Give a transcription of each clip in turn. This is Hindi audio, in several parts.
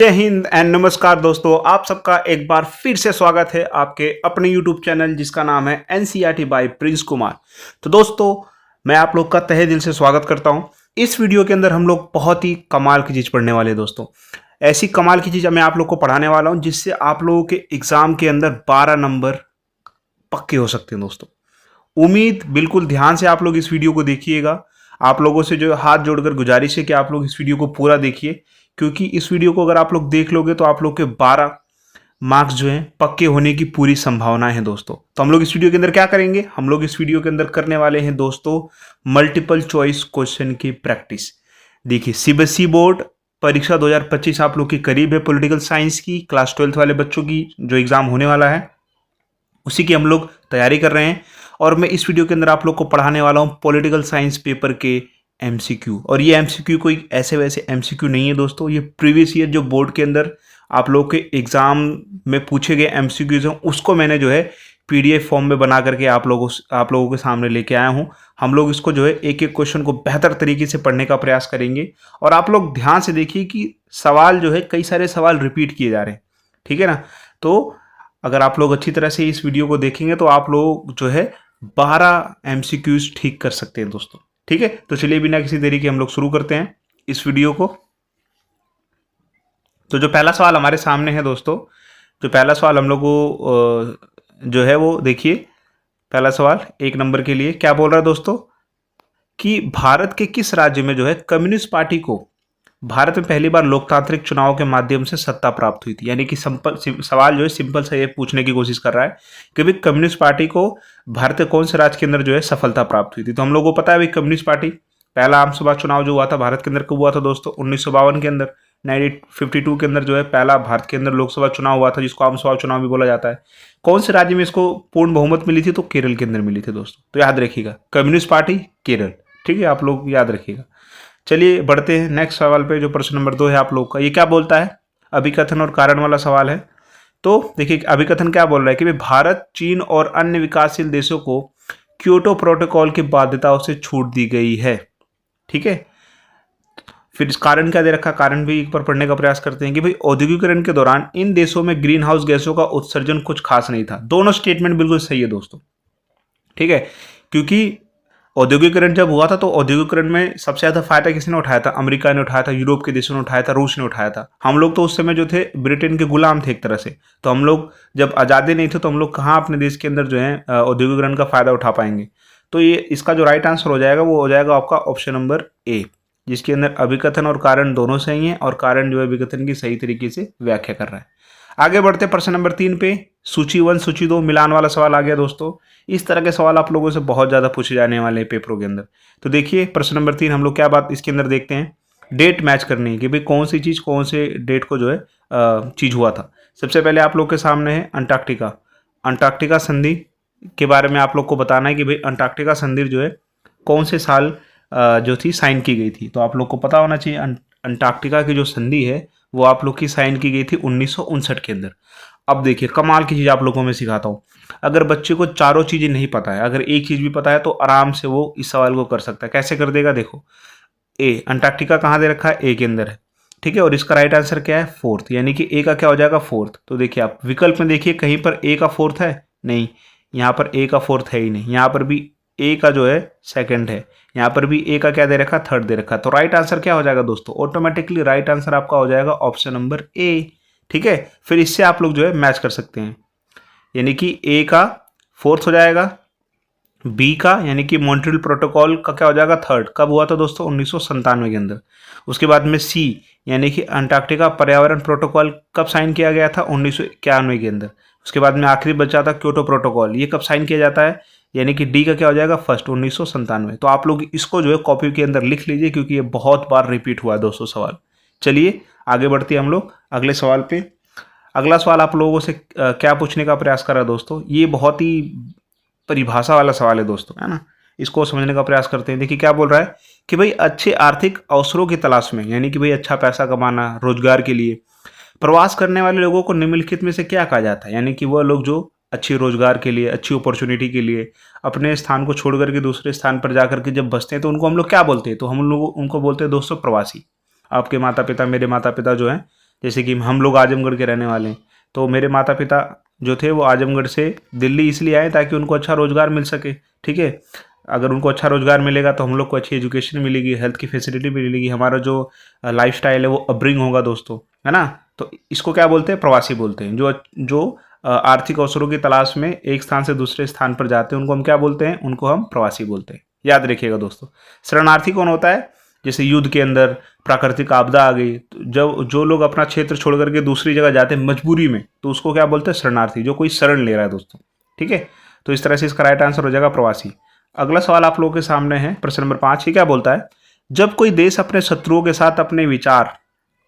जय हिंद एंड नमस्कार दोस्तों, आप सबका एक बार फिर से स्वागत है आपके अपने यूट्यूब चैनल जिसका नाम है एनसीईआरटी बाय प्रिंस कुमार। तो दोस्तों, मैं आप लोग का तहे दिल से स्वागत करता हूं। इस वीडियो के अंदर हम लोग बहुत ही कमाल की चीज़ पढ़ने वाले हैं दोस्तों। ऐसी कमाल की चीज़ मैं आप लोग को पढ़ाने वाला हूं जिससे आप लोगों के एग्जाम के अंदर 12 नंबर पक्के हो सकते हैं दोस्तों। उम्मीद बिल्कुल ध्यान से आप लोग इस वीडियो को देखिएगा। आप लोगों से जो हाथ जोड़कर गुजारिश है कि आप लोग इस वीडियो को पूरा देखिए, क्योंकि इस वीडियो को अगर आप लोग देख लोगे तो आप लोग के 12 मार्क्स जो हैं पक्के होने की पूरी संभावना है दोस्तों। तो हम लोग इस वीडियो के अंदर क्या करेंगे, हम लोग इस वीडियो के अंदर करने वाले हैं दोस्तों मल्टीपल चॉइस क्वेश्चन की प्रैक्टिस। देखिए, सीबीएसई बोर्ड परीक्षा 2025 आप लोग के करीब है। पॉलिटिकल साइंस की क्लास 12th वाले बच्चों की जो एग्जाम होने वाला है उसी की हम लोग तैयारी कर रहे हैं। और मैं इस वीडियो के अंदर आप लोग को पढ़ाने वाला हूँ पॉलिटिकल साइंस पेपर के एमसीक्यू। और ये एमसीक्यू कोई ऐसे वैसे एमसीक्यू नहीं है दोस्तों, ये प्रीवियस ईयर जो बोर्ड के अंदर आप लोग के एग्जाम में पूछे गए एमसीक्यूज हैं उसको मैंने जो है पीडीएफ फॉर्म में बना करके आप लोगों के सामने लेके आया हूँ। हम लोग इसको जो है एक एक क्वेश्चन को बेहतर तरीके से पढ़ने का प्रयास करेंगे। और आप लोग ध्यान से देखिए कि सवाल जो है कई सारे सवाल रिपीट किए जा रहे हैं, ठीक है ना। तो अगर आप लोग अच्छी तरह से इस वीडियो को देखेंगे तो आप लोग जो है 12 एमसीक्यूज ठीक कर सकते हैं दोस्तों, ठीक है। तो चलिए बिना किसी देरी के हम लोग शुरू करते हैं इस वीडियो को। तो जो पहला सवाल हमारे सामने है दोस्तों, जो पहला सवाल हम लोग को जो है वो देखिए, पहला सवाल 1 नंबर के लिए क्या बोल रहा है दोस्तों कि भारत के किस राज्य में जो है कम्युनिस्ट पार्टी को भारत में पहली बार लोकतांत्रिक चुनाव के माध्यम से सत्ता प्राप्त हुई थी। यानी कि सवाल जो है सिंपल सा ये पूछने की कोशिश कर रहा है कि भाई कम्युनिस्ट पार्टी को भारत के कौन से राज्य के अंदर जो है सफलता प्राप्त हुई थी। तो हम लोगों को पता है भाई कम्युनिस्ट पार्टी पहला आम सभा चुनाव जो हुआ था भारत के अंदर कब हुआ था दोस्तों, 1952 के अंदर। 1952 के अंदर जो है पहला भारत के अंदर लोकसभा चुनाव हुआ था जिसको आम सभा चुनाव भी बोला जाता है। कौन से राज्य में इसको पूर्ण बहुमत मिली थी, तो केरल के अंदर मिली थी दोस्तों। तो याद रखिएगा कम्युनिस्ट पार्टी केरल, ठीक है, आप लोग याद रखिएगा। चलिए बढ़ते हैं नेक्स्ट सवाल पे, जो प्रश्न नंबर 2 है आप लोग का। ये क्या बोलता है, अभिकथन और कारण वाला सवाल है। तो देखिए अभिकथन क्या बोल रहा है कि भारत, चीन और अन्य विकासशील देशों को क्योटो प्रोटोकॉल की बाध्यताओं से छूट दी गई है, ठीक है। फिर इस कारण क्या दे रखा, कारण भी एक बार पढ़ने का प्रयास करते हैं कि भाई औद्योगिकरण के दौरान इन देशों में ग्रीन हाउस गैसों का उत्सर्जन कुछ खास नहीं था। दोनों स्टेटमेंट बिल्कुल सही है दोस्तों, ठीक है। क्योंकि औद्योगिकरण जब हुआ था तो औद्योगिकरण में सबसे ज़्यादा फायदा किसने उठाया था, अमेरिका ने उठाया था, यूरोप के देशों ने उठाया था, रूस ने उठाया था। हम लोग तो उस समय जो थे ब्रिटेन के गुलाम थे एक तरह से। तो हम लोग जब आज़ादी नहीं थे तो हम लोग कहाँ अपने देश के अंदर जो है औद्योगिकरण का फायदा उठा पाएंगे। तो ये इसका जो राइट आंसर हो जाएगा वो हो जाएगा आपका ऑप्शन नंबर ए, जिसके अंदर अभिकथन और कारण दोनों सही हैं और कारण जो है अभिकथन की सही तरीके से व्याख्या कर रहा है। आगे बढ़ते प्रश्न नंबर 3 पे, सूची 1 सूची 2 मिलान वाला सवाल आ गया दोस्तों। इस तरह के सवाल आप लोगों से बहुत ज़्यादा पूछे जाने वाले हैं पेपरों के अंदर। तो देखिए प्रश्न नंबर 3 हम लोग क्या बात इसके अंदर देखते हैं, डेट मैच करनी है कि भाई कौन सी चीज़ कौन से डेट को जो है चीज़ हुआ था। सबसे पहले आप लोग के सामने है अंटार्कटिका। अंटार्कटिका संधि के बारे में आप लोग को बताना है कि भाई अंटार्कटिका संधि जो है कौन से साल जो थी साइन की गई थी। तो आप लोग को पता होना चाहिए अंटार्कटिका की जो संधि है वो आप लोग की साइन की गई थी 1959 के अंदर। अब देखिए कमाल की चीज़ आप लोगों को मैं सिखाता हूँ। अगर बच्चे को चारों चीज़ें नहीं पता है, अगर एक चीज़ भी पता है तो आराम से वो इस सवाल को कर सकता है। कैसे कर देगा, देखो ए अंटार्कटिका कहाँ दे रखा है, ए के अंदर है, ठीक है। और इसका राइट आंसर क्या है, 4th, यानी कि ए का क्या हो जाएगा 4th। तो देखिए आप विकल्प में देखिए कहीं पर ए का 4th है, नहीं, यहाँ पर ए का 4th है ही नहीं। यहाँ पर भी ए का जो है 2nd है, यहाँ पर भी ए का क्या दे रखा, 3rd दे रखा। तो राइट आंसर क्या हो जाएगा दोस्तों, ऑटोमेटिकली राइट आंसर आपका हो जाएगा ऑप्शन नंबर ए, ठीक है। फिर इससे आप लोग जो है मैच कर सकते हैं, यानी कि ए का 4th हो जाएगा, बी का यानी कि मॉन्ट्रियल प्रोटोकॉल का क्या हो जाएगा 3rd, कब हुआ था दोस्तों 1997 के अंदर। उसके बाद में सी यानी कि अंटार्कटिका पर्यावरण प्रोटोकॉल कब साइन किया गया था 1991 के अंदर। उसके बाद में आखिरी बचा था क्योटो प्रोटोकॉल, ये कब साइन किया जाता है, यानी कि डी का क्या हो जाएगा 1st 1997। तो आप लोग इसको जो है कॉपी के अंदर लिख लीजिए क्योंकि ये बहुत बार रिपीट हुआ है दोस्तों सवाल। चलिए आगे बढ़ते हैं हम लोग अगले सवाल पे। अगला सवाल आप लोगों से क्या पूछने का प्रयास कर रहा है दोस्तों, ये बहुत ही परिभाषा वाला सवाल है दोस्तों, है ना। इसको समझने का प्रयास करते हैं। देखिए क्या बोल रहा है कि भाई अच्छे आर्थिक अवसरों की तलाश में, यानी कि भाई अच्छा पैसा कमाना, रोजगार के लिए प्रवास करने वाले लोगों को निम्नलिखित में से क्या कहा जाता है। यानी कि वह लोग जो अच्छी रोजगार के लिए, अच्छी अपॉर्चुनिटी के लिए अपने स्थान को छोड़ करके दूसरे स्थान पर जाकर के जब बसते हैं तो उनको हम लोग क्या बोलते हैं, तो हम लोग उनको बोलते हैं दोस्तों प्रवासी। आपके माता पिता, मेरे माता पिता जो हैं जैसे कि हम लोग आजमगढ़ के रहने वाले हैं, तो मेरे माता पिता जो थे वो आजमगढ़ से दिल्ली इसलिए आए ताकि उनको अच्छा रोजगार मिल सके। ठीक है, अगर उनको अच्छा रोजगार मिलेगा तो हम लोग को अच्छी एजुकेशन मिलेगी, हेल्थ की फैसिलिटी मिलेगी, हमारा जो लाइफस्टाइल है वो अपब्रिंग होगा दोस्तों, है ना। तो इसको क्या बोलते हैं, प्रवासी बोलते हैं। जो जो आर्थिक अवसरों की तलाश में एक स्थान से दूसरे स्थान पर जाते हैं उनको हम क्या बोलते हैं, उनको हम प्रवासी बोलते हैं। याद रखिएगा दोस्तों। शरणार्थी कौन होता है, जैसे युद्ध के अंदर प्राकृतिक आपदा आ गई, तो जब जो लोग अपना क्षेत्र छोड़ करके दूसरी जगह जाते हैं मजबूरी में, तो उसको क्या बोलते हैं, शरणार्थी, जो कोई शरण ले रहा है दोस्तों। ठीक है, तो इस तरह से इसका राइट आंसर हो जाएगा प्रवासी। अगला सवाल आप लोगों के सामने है, प्रश्न नंबर 5। ये क्या बोलता है, जब कोई देश अपने शत्रुओं के साथ अपने विचार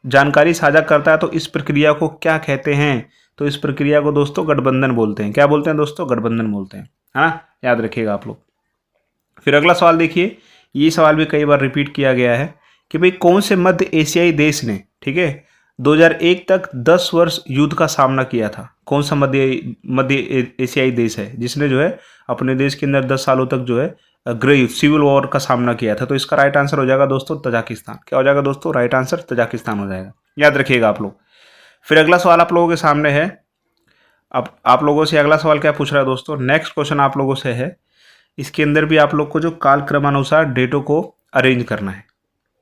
जानकारी साझा करता है तो इस प्रक्रिया को क्या कहते हैं। तो इस प्रक्रिया को दोस्तों गठबंधन बोलते हैं। क्या बोलते हैं दोस्तों, गठबंधन बोलते हैं, है ना। याद रखिएगा आप लोग। फिर अगला सवाल देखिए, ये सवाल भी कई बार रिपीट किया गया है कि भाई कौन से मध्य एशियाई देश ने, ठीक है, 2001 तक 10 वर्ष युद्ध का सामना किया था। कौन सा मध्य एशियाई देश है जिसने जो है अपने देश के अंदर 10 सालों तक जो है गृह युद्ध, सिविल वॉर का सामना किया था। तो इसका राइट आंसर हो जाएगा दोस्तों तजाकिस्तान। क्या हो जाएगा दोस्तों, राइट आंसर तजाकिस्तान हो जाएगा। याद रखिएगा आप लोग। फिर अगला सवाल आप लोगों के सामने है। अब आप लोगों से अगला सवाल क्या पूछ रहा है दोस्तों, नेक्स्ट क्वेश्चन आप लोगों से है, इसके अंदर भी आप लोग को जो कालक्रमानुसार डेटों को अरेंज करना है।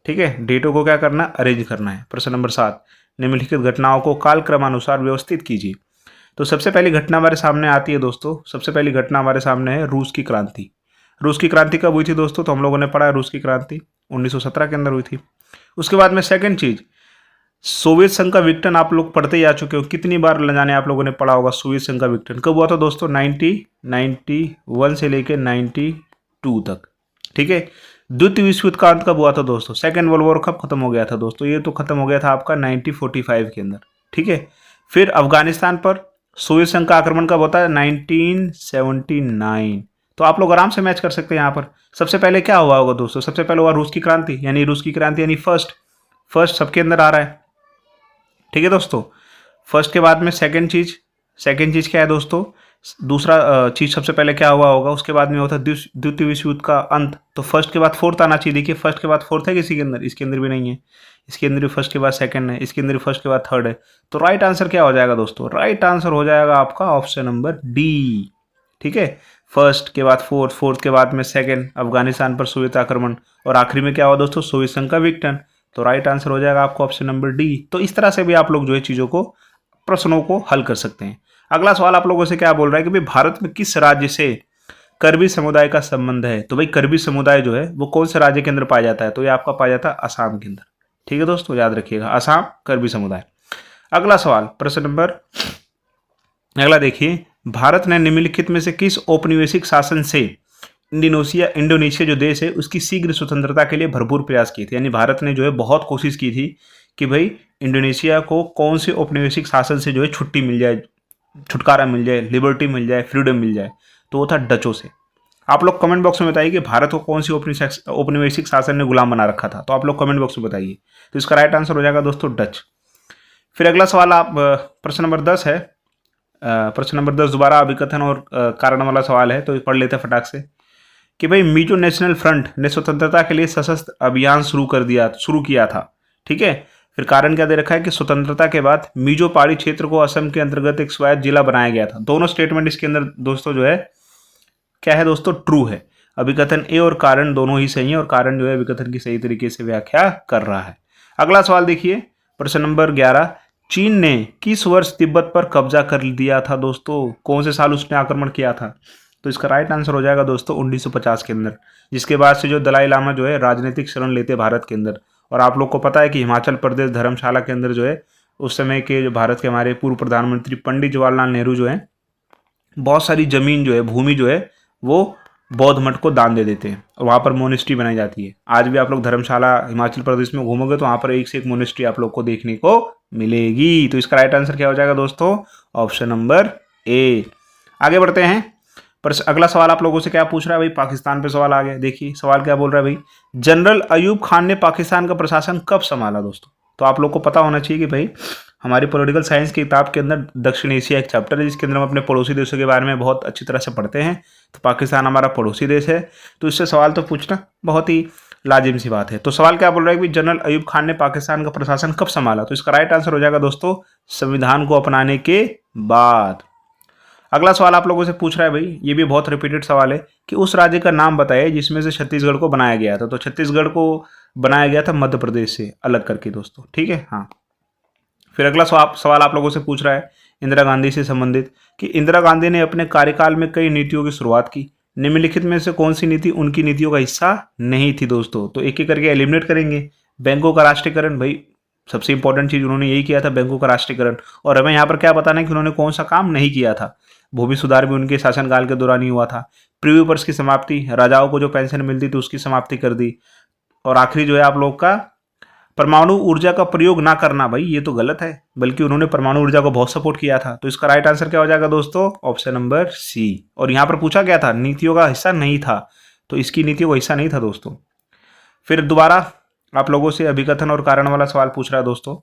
ठीक है, डेटों को क्या करना, अरेंज करना है। प्रश्न नंबर 7, निम्नलिखित घटनाओं को कालक्रमानुसार व्यवस्थित कीजिए। तो सबसे पहली घटना हमारे सामने आती है दोस्तों, सबसे पहली घटना हमारे सामने है रूस की क्रांति। रूस की क्रांति कब हुई थी दोस्तों, तो हम लोगों ने पढ़ा है रूस की क्रांति 1917 के अंदर हुई थी। उसके बाद में सेकंड चीज, सोवियत संघ का विघटन आप लोग पढ़ते ही आ चुके हो, कितनी बार ल जाने आप लोगों ने पढ़ा होगा। सोवियत संघ का विघटन कब हुआ था दोस्तों, 1991 से लेकर 92 तक। ठीक है, द्वितीय विश्व युद्ध का अंत कब हुआ था दोस्तों, सेकेंड वर्ल्ड वॉर कब खत्म हो गया था दोस्तों, ये तो खत्म हो गया था आपका 1945 के अंदर। ठीक है, फिर अफगानिस्तान पर सोवियत संघ का आक्रमण कब होता है, 1979। तो आप लोग आराम से मैच कर सकते हैं यहाँ पर। सबसे पहले क्या हुआ होगा दोस्तों, सबसे पहले हुआ रूस की क्रांति, यानी रूस की क्रांति यानी फर्स्ट सबके अंदर आ रहा है। ठीक है दोस्तों, फर्स्ट के बाद में सेकंड चीज क्या है दोस्तों, दूसरा चीज सबसे पहले क्या हुआ होगा, उसके बाद में होता है द्वितीय विश्व युद्ध का अंत। तो फर्स्ट के बाद फोर्थ आना चाहिए। देखिए फर्स्ट के बाद फोर्थ है किसी के अंदर, इसके अंदर भी नहीं है, इसके अंदर भी फर्स्ट के बाद सेकंड है, इसके अंदर भी फर्स्ट के बाद थर्ड है। तो राइट आंसर क्या हो जाएगा दोस्तों, राइट आंसर हो जाएगा आपका ऑप्शन नंबर डी। ठीक है, फर्स्ट के बाद फोर्थ के बाद में सेकंड, अफगानिस्तान पर सोवियत आक्रमण, और आखिरी में क्या हुआ दोस्तों, सोवियत संघ का विघटन। तो राइट आंसर हो जाएगा आपको ऑप्शन नंबर डी। तो इस तरह से भी आप लोग जो है चीजों को, प्रश्नों को हल कर सकते हैं। अगला सवाल आप लोगों से क्या बोल रहा है कि भाई भारत में किस राज्य से करबी समुदाय का संबंध है। तो भाई करबी समुदाय जो है वो कौन से राज्य के अंदर पाया जाता है, तो ये आपका पाया जाता है असम के अंदर। ठीक है दोस्तों, याद रखिएगा, असम करबी समुदाय। अगला सवाल, प्रश्न नंबर अगला देखिए, भारत ने निम्नलिखित में से किस औपनिवेशिक शासन से इंडोनेशिया जो देश है उसकी शीघ्र स्वतंत्रता के लिए भरपूर प्रयास किए थे। यानी भारत ने जो है बहुत कोशिश की थी कि भाई इंडोनेशिया को कौन से औपनिवेशिक शासन से जो है छुट्टी मिल जाए, छुटकारा मिल जाए, लिबर्टी मिल जाए, फ्रीडम मिल जाए। तो वो था डचों से। आप लोग कमेंट बॉक्स में बताइए कि भारत को कौन सी औपनिवेशिक शासन ने गुलाम बना रखा था। तो आप लोग कमेंट बॉक्स में बताइए। तो इसका राइट आंसर हो जाएगा दोस्तों डच। फिर अगला सवाल आप प्रश्न नंबर 10 है। प्रश्न नंबर 10 दोबारा अभिकथन और कारण वाला सवाल है, तो पढ़ लेते हैं फटाक से कि भाई मिजो नेशनल फ्रंट ने स्वतंत्रता के लिए सशस्त्र अभियान शुरू किया था। ठीक है, फिर कारण क्या दे रखा है कि स्वतंत्रता के बाद मिजो पहाड़ी क्षेत्र को असम के अंतर्गत एक स्वायत्त जिला बनाया गया था। दोनों स्टेटमेंट इसके अंदर दोस्तों जो है क्या है दोस्तों, ट्रू है। अभिकथन ए और कारण दोनों ही सही है, और कारण जो है अभिकथन की सही तरीके से व्याख्या कर रहा है। अगला सवाल देखिए, प्रश्न नंबर 11, चीन ने किस वर्ष तिब्बत पर कब्जा कर दिया था दोस्तों, कौन से साल उसने आक्रमण किया था। तो इसका राइट आंसर हो जाएगा दोस्तों 1950 के अंदर, जिसके बाद से जो दलाई लामा जो है राजनीतिक शरण लेते भारत के अंदर। और आप लोग को पता है कि हिमाचल प्रदेश धर्मशाला के अंदर जो है उस समय के जो भारत के हमारे पूर्व प्रधानमंत्री पंडित जवाहरलाल नेहरू जो है बहुत सारी जमीन जो है, भूमि जो है वो बौद्ध मठ को दान दे देते हैं, और वहाँ पर मोनेस्ट्री बनाई जाती है। आज भी आप लोग धर्मशाला हिमाचल प्रदेश में घूमोगे तो वहाँ पर एक से एक मोनेस्ट्री आप लोग को देखने को मिलेगी। तो इसका राइट आंसर क्या हो जाएगा दोस्तों, ऑप्शन नंबर ए। आगे बढ़ते हैं, पर अगला सवाल आप लोगों से क्या पूछ रहा है भाई, पाकिस्तान पे सवाल आ गया। देखिए सवाल क्या बोल रहा है भाई, जनरल अयूब खान ने पाकिस्तान का प्रशासन कब संभाला दोस्तों। तो आप लोग को पता होना चाहिए कि भाई हमारी पॉलिटिकल साइंस की किताब के अंदर दक्षिण एशिया एक चैप्टर है जिसके अंदर हम अपने पड़ोसी देशों के बारे में बहुत अच्छी तरह से पढ़ते हैं। तो पाकिस्तान हमारा पड़ोसी देश है, तो इससे सवाल तो पूछना बहुत ही लाजिम सी बात है। तो सवाल क्या बोल रहा है कि जनरल अयूब खान ने पाकिस्तान का प्रशासन कब संभाला? तो इसका राइट आंसर हो जाएगा दोस्तों संविधान को अपनाने के बाद। अगला सवाल आप लोगों से पूछ रहा है भाई, ये भी बहुत रिपीटेड सवाल है कि उस राज्य का नाम बताइए जिसमें से छत्तीसगढ़ को बनाया गया था। तो छत्तीसगढ़ को बनाया गया था मध्य प्रदेश से अलग करके दोस्तों, ठीक है। हाँ, फिर अगला सवाल आप लोगों से पूछ रहा है इंदिरा गांधी से संबंधित कि इंदिरा गांधी ने अपने कार्यकाल में कई नीतियों की शुरुआत की, निम्नलिखित में से कौन सी नीति उनकी नीतियों का हिस्सा नहीं थी दोस्तों? तो एक एक करके एलिमिनेट करेंगे। बैंकों का राष्ट्रीयकरण, भाई सबसे इंपॉर्टेंट चीज उन्होंने यही किया था, बैंकों का राष्ट्रीयकरण। और हमें यहाँ पर क्या बताना है कि उन्होंने कौन सा काम नहीं किया था। भूमि सुधार भी उनके शासनकाल के दौरान ही हुआ था। प्रीव्यू पर्स की समाप्ति, राजाओं को जो पेंशन मिलती थी उसकी समाप्ति कर दी। और आखिरी जो है आप लोग का परमाणु ऊर्जा का प्रयोग ना करना, भाई ये तो गलत है, बल्कि उन्होंने परमाणु ऊर्जा को बहुत सपोर्ट किया था। तो इसका राइट आंसर क्या हो जाएगा दोस्तों? Option number C. और यहां पर पूछा गया था नीतियों का हिस्सा नहीं था, तो इसकी नीतियों का हिस्सा नहीं था दोस्तों। फिर दोबारा आप लोगों से अभिकथन और कारण वाला सवाल पूछ रहा है दोस्तों।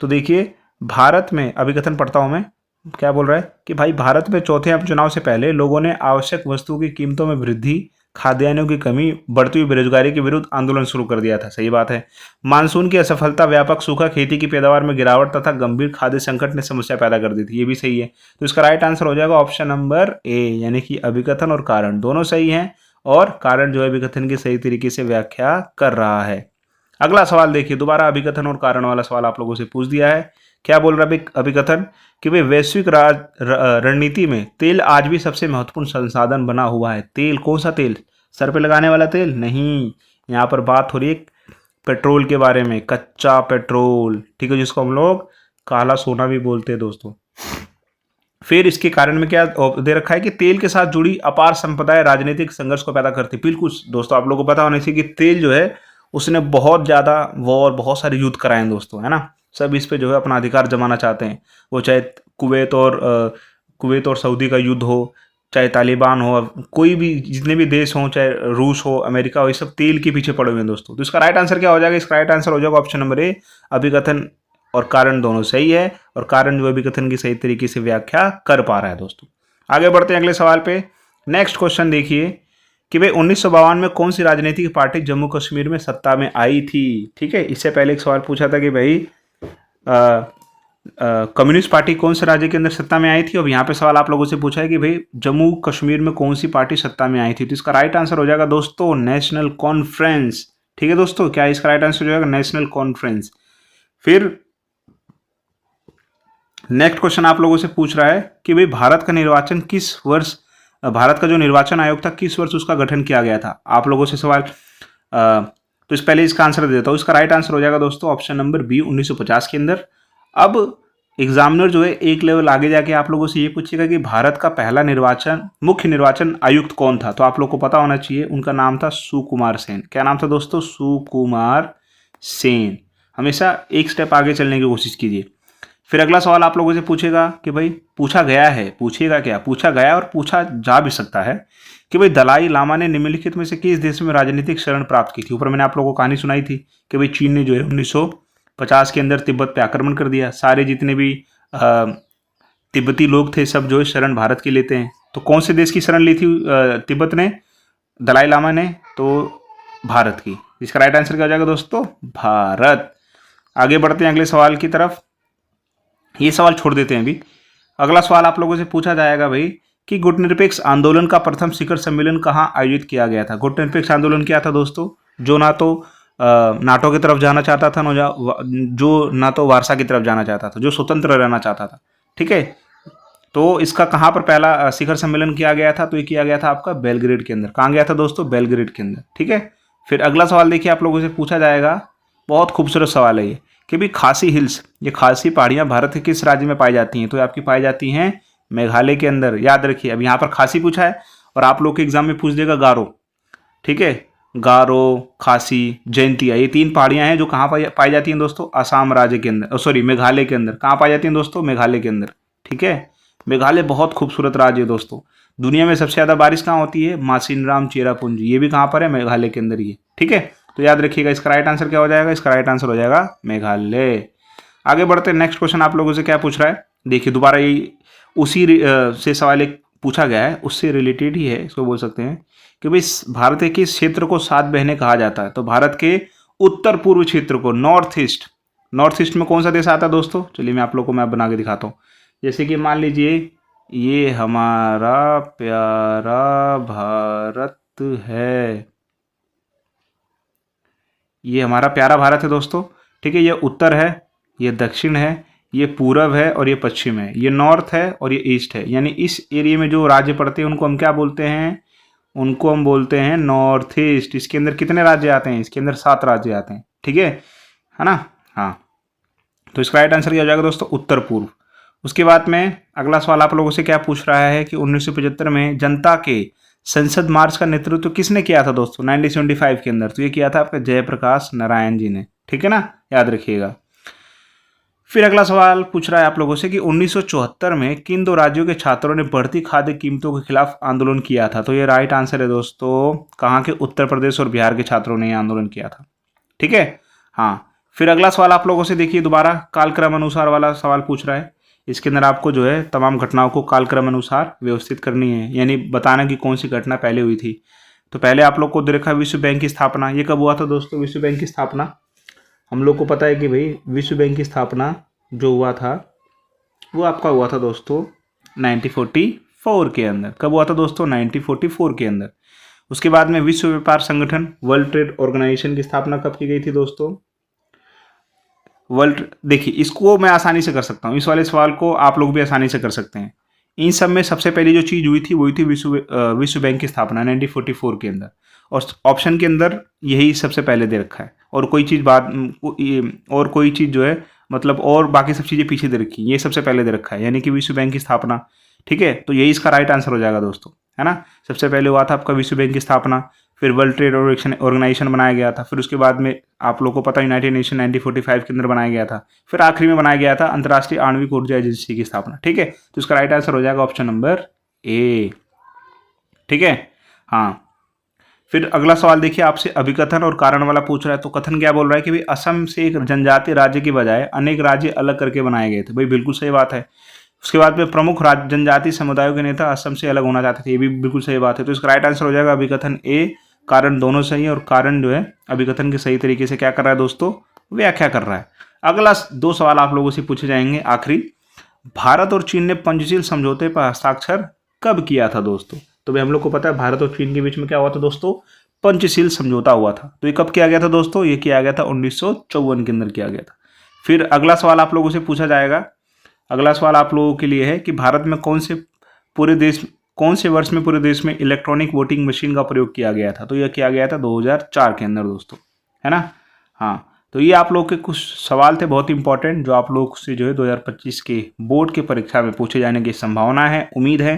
तो देखिए, भारत में अभिकथन पढ़ता हूं मैं, क्या बोल रहा है कि भाई भारत में चौथे आम चुनाव से पहले लोगों ने आवश्यक वस्तुओं की कीमतों में वृद्धि, खाद्यान्नों की कमी, बढ़ती हुई बेरोजगारी के विरुद्ध आंदोलन शुरू कर दिया था। सही बात है। मानसून की असफलता, व्यापक सूखा, खेती की पैदावार में गिरावट तथा गंभीर खाद्य संकट ने समस्या पैदा कर दी थी। ये भी सही है। तो इसका राइट आंसर हो जाएगा ऑप्शन नंबर ए, यानी कि अभिकथन और कारण दोनों सही हैं, और कारण जो है अभिकथन की सही तरीके से व्याख्या कर रहा है। अगला सवाल देखिए, दोबारा अभिकथन और कारण वाला सवाल आप लोगों से पूछ दिया है। क्या बोल रहा है अभिकथन कि वे वैश्विक रणनीति में तेल आज भी सबसे महत्वपूर्ण संसाधन बना हुआ है। तेल, कौन सा तेल? सर पे लगाने वाला तेल नहीं, यहाँ पर बात हो रही है पेट्रोल के बारे में, कच्चा पेट्रोल, ठीक है, जिसको हम लोग काला सोना भी बोलते हैं दोस्तों। फिर इसके कारण में क्या दे रखा है कि तेल के साथ जुड़ी अपार संपदाएं राजनीतिक संघर्ष को पैदा करती। बिल्कुल दोस्तों, आप लोगों को पता होना चाहिए कि तेल जो है उसने बहुत ज्यादा वॉर, बहुत सारे युद्ध कराए हैं दोस्तों, है ना। सब इस पे जो है अपना अधिकार जमाना चाहते हैं, वो चाहे कुवैत और सऊदी का युद्ध हो, चाहे तालिबान हो, कोई भी जितने भी देश हों, चाहे रूस हो, अमेरिका हो, ये सब तेल के पीछे पड़े हुए हैं दोस्तों। तो इसका राइट आंसर क्या हो जाएगा? इसका राइट आंसर हो जाएगा ऑप्शन नंबर ए, अभिकथन और कारण दोनों सही है, और कारण जो अभिकथन की सही तरीके से व्याख्या कर पा रहा है दोस्तों। आगे बढ़ते हैं अगले सवाल पे। नेक्स्ट क्वेश्चन देखिए कि भाई 1952 में कौन सी राजनीतिक पार्टी जम्मू कश्मीर में सत्ता में आई थी? ठीक है, इससे पहले एक सवाल पूछा था कि भाई कम्युनिस्ट पार्टी कौन से राज्य के अंदर सत्ता में आई थी। अब यहाँ पे सवाल आप लोगों से पूछा है कि भाई जम्मू कश्मीर में कौन सी पार्टी सत्ता में आई थी। तो इसका राइट आंसर हो जाएगा दोस्तों नेशनल कॉन्फ्रेंस। ठीक है दोस्तों, क्या इसका राइट आंसर हो जाएगा? National conference. फिर नेक्स्ट क्वेश्चन आप लोगों से पूछ रहा है कि भाई भारत का जो निर्वाचन आयोग था किस वर्ष उसका गठन किया गया था। आप लोगों से सवाल तो इस पहले इसका आंसर दे देता हूँ। इसका राइट आंसर हो जाएगा दोस्तों ऑप्शन नंबर बी, 1950 के अंदर। अब एग्जामिनर जो है एक लेवल आगे जाके आप लोगों से ये पूछेगा कि भारत का पहला मुख्य निर्वाचन आयुक्त कौन था। तो आप लोग को पता होना चाहिए, उनका नाम था सुकुमार सेन। क्या नाम था दोस्तों? सुकुमार सेन। हमेशा एक स्टेप आगे चलने की कोशिश कीजिए। फिर अगला सवाल आप लोगों से पूछेगा कि भाई पूछा गया है, पूछेगा क्या, पूछा गया और पूछा जा भी सकता है कि भाई दलाई लामा ने निम्नलिखित में से किस देश में राजनीतिक शरण प्राप्त की थी। ऊपर मैंने आप लोगों को कहानी सुनाई थी कि भाई चीन ने जो है 1950 के अंदर तिब्बत पे आक्रमण कर दिया। सारे जितने भी तिब्बती लोग थे सब जो है शरण भारत की लेते हैं। तो कौन से देश की शरण ली थी तिब्बत ने, दलाई लामा ने? तो भारत की। इसका राइट आंसर क्या हो जाएगा दोस्तों? भारत। आगे बढ़ते हैं अगले सवाल की तरफ। ये सवाल छोड़ देते हैं अभी। अगला सवाल आप लोगों से पूछा जाएगा भाई कि गुटनिरपेक्ष आंदोलन का प्रथम शिखर सम्मेलन कहाँ आयोजित किया गया था। गुटनिरपेक्ष आंदोलन क्या था दोस्तों? जो ना तो नाटो की तरफ जाना चाहता था, जो ना तो वारसा की तरफ जाना चाहता था, जो स्वतंत्र रहना चाहता था। ठीक है, तो इसका कहाँ पर पहला शिखर सम्मेलन किया गया था? तो ये किया गया था आपका बेलग्रेड के अंदर। कहाँ गया था दोस्तों? बेलग्रेड के अंदर। ठीक है, फिर अगला सवाल देखिए आप लोगों से पूछा जाएगा, बहुत खूबसूरत सवाल है ये, कि भाई खासी हिल्स, ये खासी पहाड़ियाँ भारत के किस राज्य में पाई जाती हैं? तो आपकी पाई जाती हैं मेघालय के अंदर। याद रखिए, अब यहाँ पर खासी पूछा है और आप लोग के एग्जाम में पूछ देगा गारो। ठीक है, गारो, खासी, जयंतिया, ये 3 पहाड़ियाँ हैं जो कहाँ पाई जाती हैं दोस्तों? असम राज्य के अंदर, सॉरी मेघालय के अंदर। कहाँ पाई जाती हैं दोस्तों? मेघालय के अंदर। ठीक है, मेघालय बहुत खूबसूरत राज्य है दोस्तों। दुनिया में सबसे ज़्यादा बारिश कहाँ होती है? मासिनराम चेरापूंजी, ये भी कहाँ पर है? मेघालय के अंदर ही है। ठीक है, तो याद रखिएगा इसका राइट आंसर क्या हो जाएगा? इसका राइट आंसर हो जाएगा मेघालय। आगे बढ़ते हैं। नेक्स्ट क्वेश्चन आप लोगों से क्या पूछ रहा है, देखिए दोबारा ये उसी से सवाल एक पूछा गया है, उससे रिलेटेड ही है, इसको बोल सकते हैं कि भाई भारत के किस क्षेत्र को 7 बहनें कहा जाता है? तो भारत के उत्तर पूर्व क्षेत्र को, नॉर्थ ईस्ट में कौन सा देश आता है दोस्तों? चलिए मैं आप लोग को मैप बना के दिखाता हूँ। जैसे कि मान लीजिए ये हमारा प्यारा भारत है, ये हमारा प्यारा भारत है दोस्तों, ठीक है। ये उत्तर है, ये दक्षिण है, ये पूरब है और ये पश्चिम है, ये नॉर्थ है और ये ईस्ट है। यानी इस एरिया में जो राज्य पड़ते हैं उनको हम क्या बोलते हैं? उनको हम बोलते हैं नॉर्थ ईस्ट। इसके अंदर कितने राज्य आते हैं? इसके अंदर 7 राज्य आते हैं, ठीक है ना? हाँ, तो इसका राइट आंसर क्या हो जाएगा दोस्तों? उत्तर पूर्व। उसके बाद में अगला सवाल आप लोगों से क्या पूछ रहा है कि 1975 में जनता के संसद मार्च का नेतृत्व किसने किया था दोस्तों? 1975 के अंदर तो ये किया था आपका जयप्रकाश नारायण जी ने, ठीक है ना, याद रखिएगा। फिर अगला सवाल पूछ रहा है आप लोगों से कि 1974 में किन 2 राज्यों के छात्रों ने बढ़ती खाद्य कीमतों के खिलाफ आंदोलन किया था? तो ये राइट आंसर है दोस्तों, कहाँ के? उत्तर प्रदेश और बिहार के छात्रों ने यह आंदोलन किया था, ठीक है। हाँ, फिर अगला सवाल आप लोगों से देखिए, दोबारा कालक्रम अनुसार वाला सवाल पूछ रहा है। इसके अंदर आपको जो है तमाम घटनाओं को कालक्रम अनुसार व्यवस्थित करनी है, यानी बताना कि कौन सी घटना पहले हुई थी। तो पहले आप लोग को दे रखा विश्व बैंक की स्थापना। ये कब हुआ था दोस्तों विश्व बैंक की स्थापना? हम लोग को पता है कि भाई विश्व बैंक की स्थापना जो हुआ था वो आपका हुआ था दोस्तों 1944 के अंदर। कब हुआ था दोस्तों? 1944 के अंदर। उसके बाद में विश्व व्यापार संगठन, वर्ल्ड ट्रेड ऑर्गेनाइजेशन की स्थापना कब की गई थी दोस्तों? देखिए इसको मैं आसानी से कर सकता हूँ, इस वाले सवाल को आप लोग भी आसानी से कर सकते हैं। इन सब में सबसे पहली जो चीज़ हुई थी वो हुई थी विश्व बैंक की स्थापना 1944 के अंदर, और ऑप्शन के अंदर यही सबसे पहले दे रखा है। और कोई चीज़ और कोई चीज़ जो है मतलब और बाकी सब चीज़ें पीछे दे रखी, ये सबसे पहले दे रखा है, यानी कि विश्व बैंक की स्थापना, ठीक है। तो यही इसका राइट आंसर हो जाएगा दोस्तों, है ना। सबसे पहले हुआ था आपका विश्व बैंक की स्थापना, फिर वर्ल्ड ट्रेड ऑर्गेनाइजेशन बनाया गया था, फिर उसके बाद में आप लोगों को पता यूनाइटेड नेशन 1945 के अंदर बनाया गया था, फिर आखिरी में बनाया गया था अंतर्राष्ट्रीय आणविक ऊर्जा एजेंसी की स्थापना, ठीक है। तो इसका राइट आंसर हो जाएगा ऑप्शन नंबर ए, ठीक है। हाँ, फिर अगला सवाल देखिए आपसे अभिकथन और कारण वाला पूछ रहा है। तो कथन क्या बोल रहा है कि भाई असम से एक जनजातीय राज्य की बजाय अनेक राज्य अलग करके बनाए गए थे। भाई बिल्कुल सही बात है। उसके बाद में प्रमुख जनजातीय समुदायों के नेता असम से अलग होना चाहते थे, ये भी बिल्कुल सही बात है। तो इसका राइट आंसर हो जाएगा अभिकथन ए। कारण दोनों सही है, और कारण जो है अभिकथन के सही तरीके से क्या कर रहा है दोस्तों? व्याख्या कर रहा है। अगला 2 सवाल आप लोगों से पूछे जाएंगे आखिरी। भारत और चीन ने पंचशील समझौते पर हस्ताक्षर कब किया था दोस्तों? तो भाई हम लोग को पता है भारत और चीन के बीच में क्या हुआ था दोस्तों? पंचशील समझौता हुआ था। तो ये कब किया गया था दोस्तों? ये किया गया था 1954 के अंदर किया गया था। फिर अगला सवाल आप लोगों से पूछा जाएगा, अगला सवाल आप लोगों के लिए है कि भारत में कौन से वर्ष में पूरे देश में इलेक्ट्रॉनिक वोटिंग मशीन का प्रयोग किया गया था? तो यह किया गया था 2004 के अंदर दोस्तों, है ना। हाँ, तो ये आप लोग के कुछ सवाल थे बहुत इंपॉर्टेंट, जो आप लोग से जो है 2025 के बोर्ड की परीक्षा में पूछे जाने की संभावना है, उम्मीद है।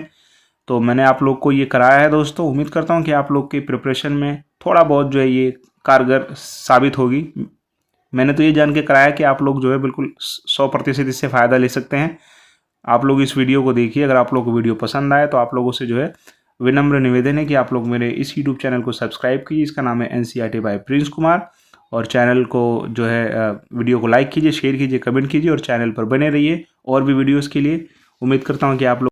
तो मैंने आप लोग को ये कराया है दोस्तों। उम्मीद करता हूँ कि आप लोग की प्रिपरेशन में थोड़ा बहुत जो है ये कारगर साबित होगी। मैंने तो ये जान के कराया कि आप लोग जो है बिल्कुल 100% इससे फ़ायदा ले सकते हैं। आप लोग इस वीडियो को देखिए। अगर आप लोग को वीडियो पसंद आए तो आप लोगों से जो है विनम्र निवेदन है कि आप लोग मेरे इस यूट्यूब चैनल को सब्सक्राइब कीजिए। इसका नाम है NCERT बाय प्रिंस कुमार। और चैनल को जो है वीडियो को लाइक कीजिए, शेयर कीजिए, कमेंट कीजिए और चैनल पर बने रहिए और भी वीडियोज़ के लिए। उम्मीद करता हूँ कि आप लोग